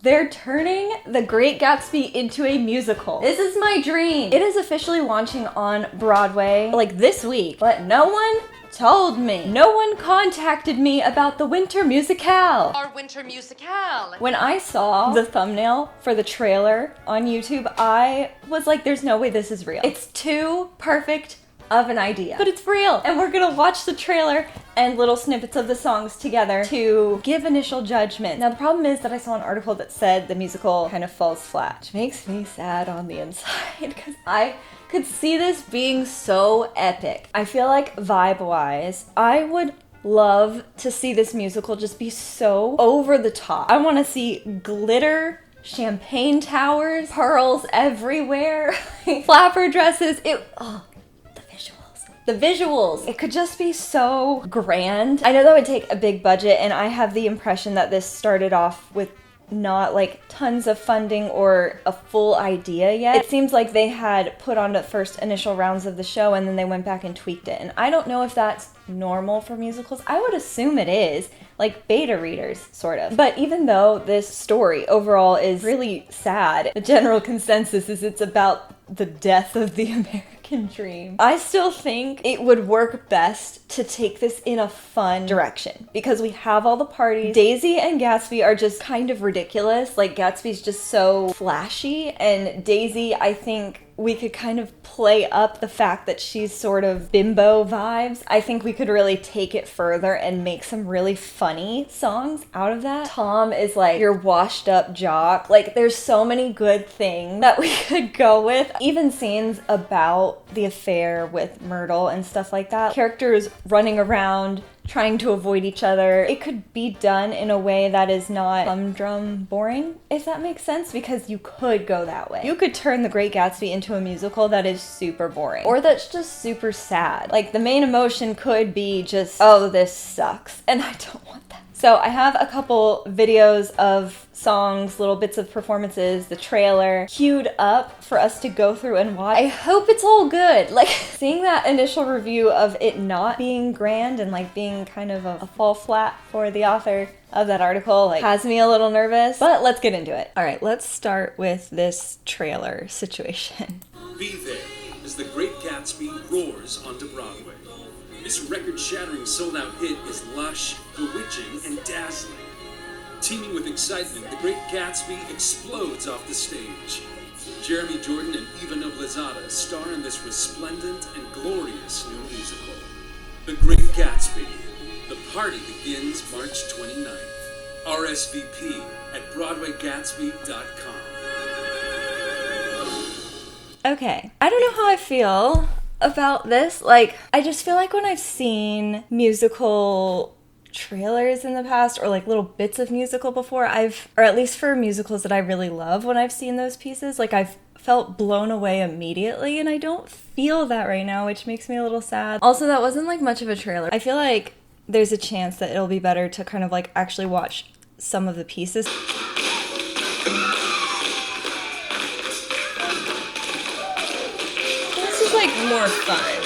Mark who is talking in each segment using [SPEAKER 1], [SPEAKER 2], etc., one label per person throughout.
[SPEAKER 1] They're turning The Great Gatsby into a musical. This is my dream. It is officially launching on Broadway, like this week, but no one told me. No one contacted me about the winter musicale.
[SPEAKER 2] Our winter musicale.
[SPEAKER 1] When I saw the thumbnail for the trailer on YouTube, I was like, there's no way this is real. It's too perfect of an idea, but it's real. And we're gonna watch the trailer and little snippets of the songs together to give initial judgment. Now the problem is that I saw an article that said the musical kind of falls flat, which makes me sad on the inside because I could see this being so epic. I feel like vibe-wise, I would love to see this musical just be so over the top. I want to see glitter, champagne towers, pearls everywhere, flapper dresses. The visuals. It could just be so grand. I know that would take a big budget, and I have the impression that this started off with not like tons of funding or a full idea yet. It seems like they had put on the first initial rounds of the show and then they went back and tweaked it. And I don't know if that's normal for musicals. I would assume it is, like beta readers, sort of. But even though this story overall is really sad, the general consensus is it's about the death of the American dream. I still think it would work best to take this in a fun direction because we have all the parties. Daisy and Gatsby are just kind of ridiculous. Like Gatsby's just so flashy, and Daisy, I think we could kind of play up the fact that she's sort of bimbo vibes. I think we could really take it further and make some really funny songs out of that. Tom is like your washed up jock. Like there's so many good things that we could go with. Even scenes about the affair with Myrtle and stuff like that. Characters running around trying to avoid each other. It could be done in a way that is not humdrum boring, if that makes sense, because you could go that way. You could turn The Great Gatsby into a musical that is super boring, or that's just super sad. Like the main emotion could be just, oh, this sucks, and I don't want that. So I have a couple videos of songs, little bits of performances, the trailer queued up for us to go through and watch. I hope it's all good. Like seeing that initial review of it not being grand and like being kind of a fall flat for the author of that article like has me a little nervous, but let's get into it. All right, let's start with this trailer situation.
[SPEAKER 3] Be there as The Great Gatsby roars onto Broadway. This record-shattering sold-out hit is lush, bewitching, and dazzling. Teeming with excitement, The Great Gatsby explodes off the stage. Jeremy Jordan and Eva Noblezada star in this resplendent and glorious new musical. The Great Gatsby. The party begins March 29th. RSVP at BroadwayGatsby.com.
[SPEAKER 1] Okay, I don't know how I feel about this. Like, I just feel like when I've seen musical trailers in the past or like little bits of musical before, or at least for musicals that I really love, when I've seen those pieces, like I've felt blown away immediately, and I don't feel that right now, which makes me a little sad. Also, that wasn't like much of a trailer. I feel like there's a chance that it'll be better to kind of like actually watch some of the pieces. Like more fun.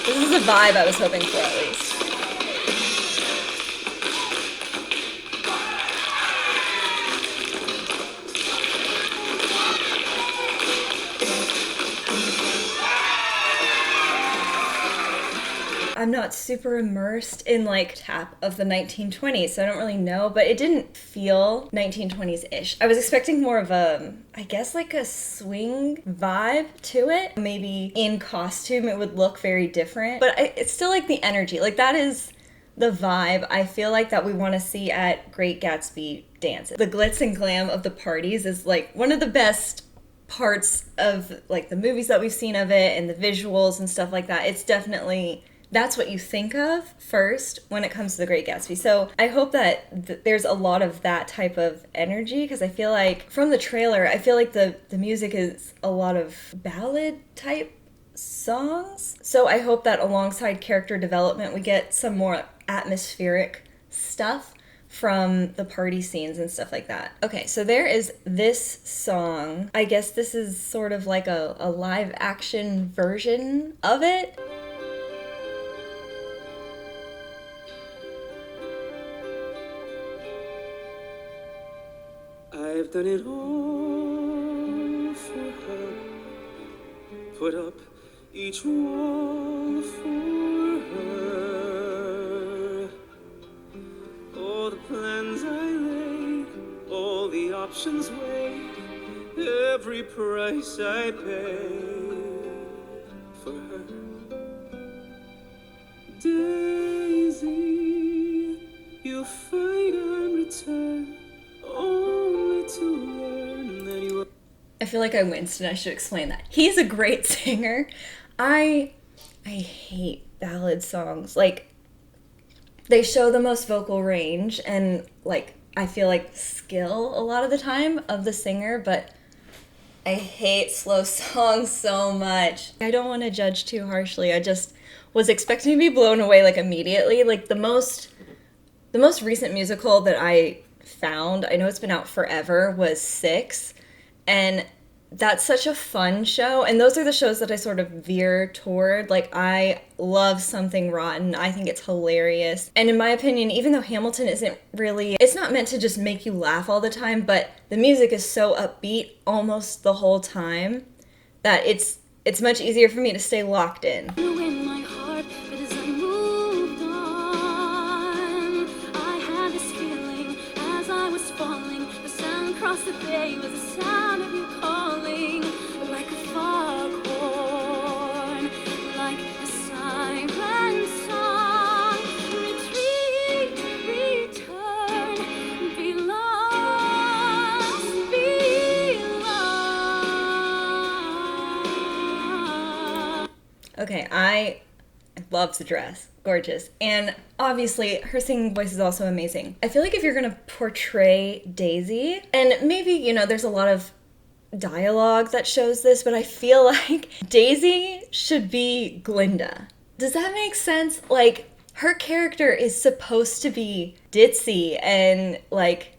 [SPEAKER 1] This is a vibe I was hoping for at least. I'm not super immersed in like tap of the 1920s, so I don't really know, but it didn't feel 1920s-ish. I was expecting more of a, I guess like a swing vibe to it. Maybe in costume it would look very different, but it's still like the energy. Like that is the vibe I feel like that we want to see at Great Gatsby dances. The glitz and glam of the parties is like one of the best parts of like the movies that we've seen of it and the visuals and stuff like that. It's definitely, that's what you think of first when it comes to The Great Gatsby. So I hope that there's a lot of that type of energy, because I feel like from the trailer, I feel like the music is a lot of ballad type songs. So I hope that alongside character development, we get some more atmospheric stuff from the party scenes and stuff like that. Okay, so there is this song. I guess this is sort of like a live action version of it.
[SPEAKER 4] I've I've done it all for her. Put up each wall for her. All the plans I laid, all the options weighed, every price I paid for her. Daisy, you fight and return, only to learn that you are...
[SPEAKER 1] I feel like I winced and I should explain that. He's a great singer. I hate ballad songs. Like, they show the most vocal range and, like, I feel like skill a lot of the time of the singer, but I hate slow songs so much. I don't want to judge too harshly. I just was expecting to be blown away, like, immediately. Like, the most recent musical that I found, I know it's been out forever, was Six. And that's such a fun show. And those are the shows that I sort of veer toward. Like, I love Something Rotten. I think it's hilarious. And in my opinion, even though Hamilton isn't really, it's not meant to just make you laugh all the time, but the music is so upbeat almost the whole time that it's much easier for me to stay locked in.
[SPEAKER 5] In my heart, but as I moved on, I had this feeling as I was falling. The sound across the bay was the sound of you calling, like a foghorn, like a siren song. Retreat, return, be lost, be lost.
[SPEAKER 1] Okay, I love the dress. Gorgeous. And obviously, her singing voice is also amazing. I feel like if you're gonna portray Daisy, and maybe, you know, there's a lot of dialogue that shows this, but I feel like Daisy should be Glinda. Does that make sense? Like, her character is supposed to be ditzy and, like,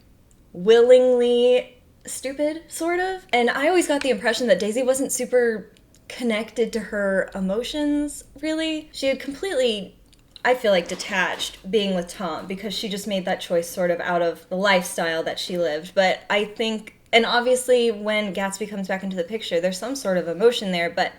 [SPEAKER 1] willingly stupid, sort of. And I always got the impression that Daisy wasn't super connected to her emotions, really. She had completely, I feel like, detached being with Tom because she just made that choice sort of out of the lifestyle that she lived. But I think, and obviously when Gatsby comes back into the picture, there's some sort of emotion there, but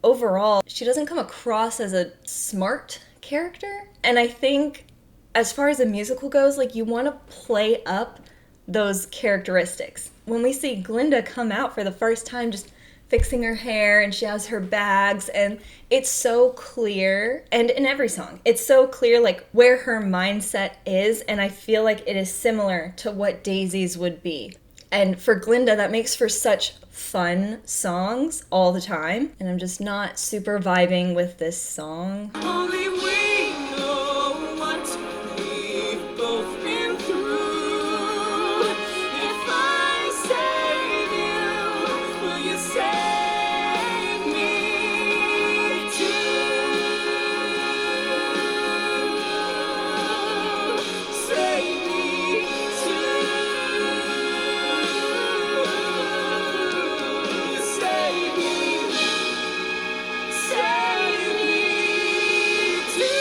[SPEAKER 1] overall, she doesn't come across as a smart character. And I think as far as a musical goes, like, you want to play up those characteristics. When we see Glinda come out for the first time, just fixing her hair, and she has her bags, and it's so clear, and in every song, it's so clear, like, where her mindset is, and I feel like it is similar to what Daisy's would be. And for Glinda, that makes for such fun songs all the time, and I'm just not super vibing with this song.
[SPEAKER 4] Only we know what we've both been through. If I save you, will you save me too? Save me too. Save me. Save me too.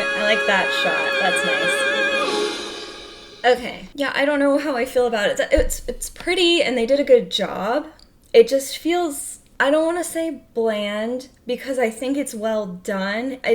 [SPEAKER 1] I like that shot. That's nice. Okay. Yeah, I don't know how I feel about it. It's pretty, and they did a good job. It just feels, I don't want to say bland, because I think it's well done. I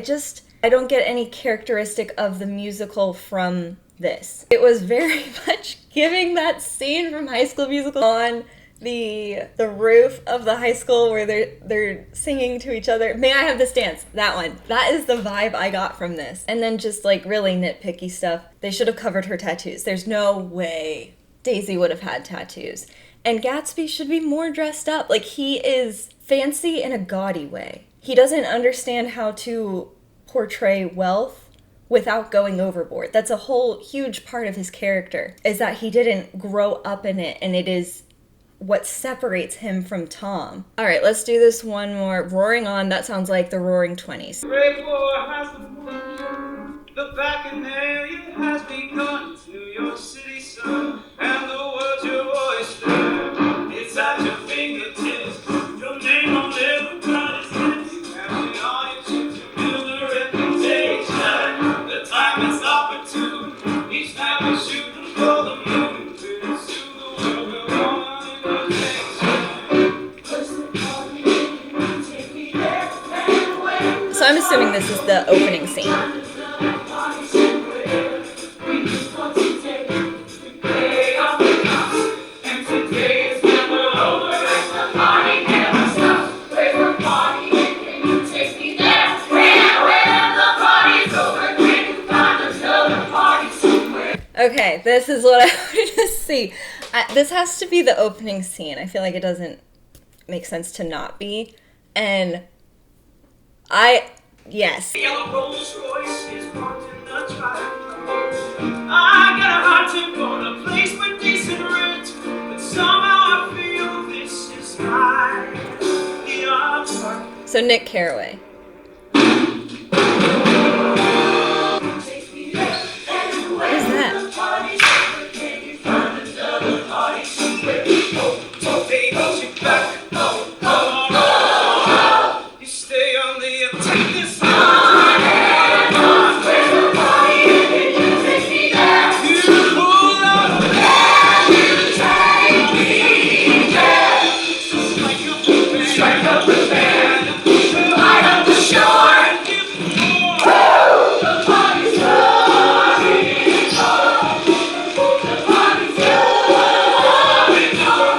[SPEAKER 1] don't get any characteristic of the musical from this. It was very much giving that scene from High School Musical on the roof of the high school where they're singing to each other. May I have this dance? That one. That is the vibe I got from this. And then just, like, really nitpicky stuff. They should have covered her tattoos. There's no way Daisy would have had tattoos. And Gatsby should be more dressed up. Like, he is fancy in a gaudy way. He doesn't understand how to portray wealth without going overboard. That's a whole huge part of his character, is that he didn't grow up in it, and it is what separates him from Tom. All right, let's do this one more. Roaring On, that sounds like the Roaring Twenties.
[SPEAKER 4] Great war has begun. The bacchanalian has begun. It's New York City sun, and the world's your oyster. It's at your fingertips. Your name on everybody's lips. You have it on your chips to build a reputation. The time is opportune. Each time we For the moon is to the world we're one in the
[SPEAKER 1] So I'm assuming this is the opening scene. Okay, this is what I wanted to see. This has to be the opening scene. I feel like it doesn't make sense to not be. And yes.
[SPEAKER 4] Yellow Rolls Royce is parked in the driveway. I got a hot tip on a place with decent rent, but somehow I feel this is the apartment.
[SPEAKER 1] So Nick Carraway. Who's that?
[SPEAKER 4] You stay on the take this strike up the band, light up the shore, the party's going on, the party's going on,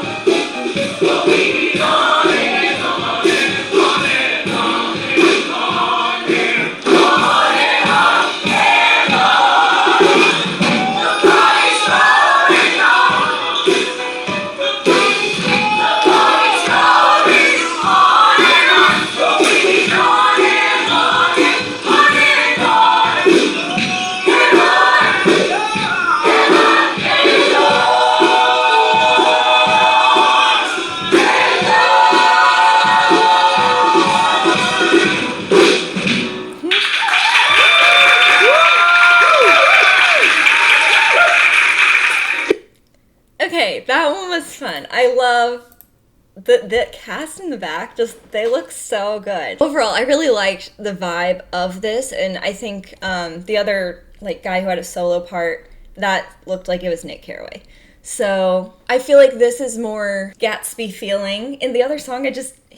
[SPEAKER 4] we'll be on and on and on and on and on and on and on and on. The party's going on, the party's going on and on, we'll be on and on and on and on and on and
[SPEAKER 1] Okay, that one was fun. I love the cast in the back. Just they look so good. Overall, I really liked the vibe of this, and I think the other guy who had a solo part, that looked like it was Nick Carraway. So I feel like this is more Gatsby feeling. In the other song, he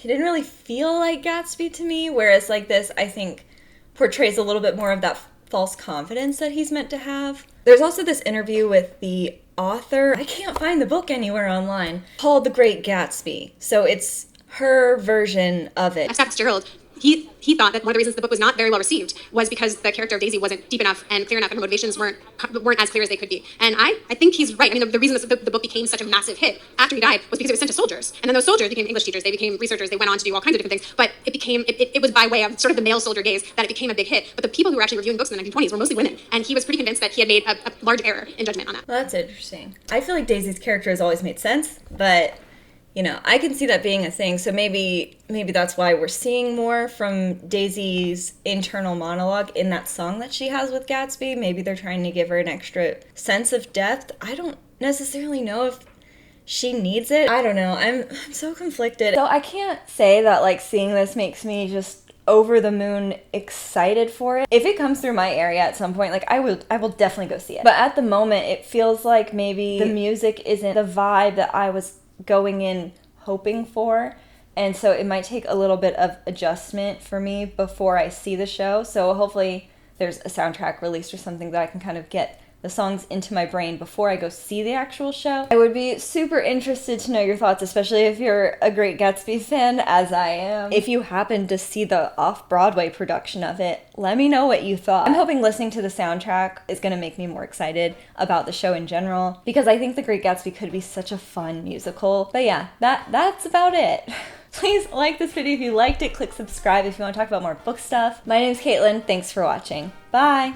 [SPEAKER 1] didn't really feel like Gatsby to me, whereas this, I think, portrays a little bit more of that false confidence that he's meant to have. There's also this interview with the author. I can't find the book anywhere online, called The Great Gatsby. So it's her version of it.
[SPEAKER 6] Scott Fitzgerald, he thought that one of the reasons the book was not very well received was because the character of Daisy wasn't deep enough and clear enough, and her motivations weren't as clear as they could be. And I think he's right. I mean, the reason the book became such a massive hit after he died was because it was sent to soldiers, and then those soldiers became English teachers, they became researchers, they went on to do all kinds of different things. But it was by way of sort of the male soldier gaze that it became a big hit. But the people who were actually reviewing books in the 1920s were mostly women, and he was pretty convinced that he had made a large error in judgment on that.
[SPEAKER 1] Well, that's interesting. I feel like Daisy's character has always made sense, but I can see that being a thing, so maybe that's why we're seeing more from Daisy's internal monologue in that song that she has with Gatsby. Maybe they're trying to give her an extra sense of depth. I don't necessarily know if she needs it. I don't know. I'm so conflicted. So I can't say that seeing this makes me just over the moon excited for it. If it comes through my area at some point, I will definitely go see it. But at the moment, it feels like maybe the music isn't the vibe that I was going in hoping for, and so it might take a little bit of adjustment for me before I see the show. So hopefully there's a soundtrack released or something that I can kind of get the songs into my brain before I go see the actual show. I would be super interested to know your thoughts, especially if you're a Great Gatsby fan, as I am. If you happened to see the off-Broadway production of it, let me know what you thought. I'm hoping listening to the soundtrack is going to make me more excited about the show in general, because I think The Great Gatsby could be such a fun musical. But yeah, that's about it. Please like this video if you liked it. Click subscribe if you want to talk about more book stuff. My name's Katelyn. Thanks for watching. Bye!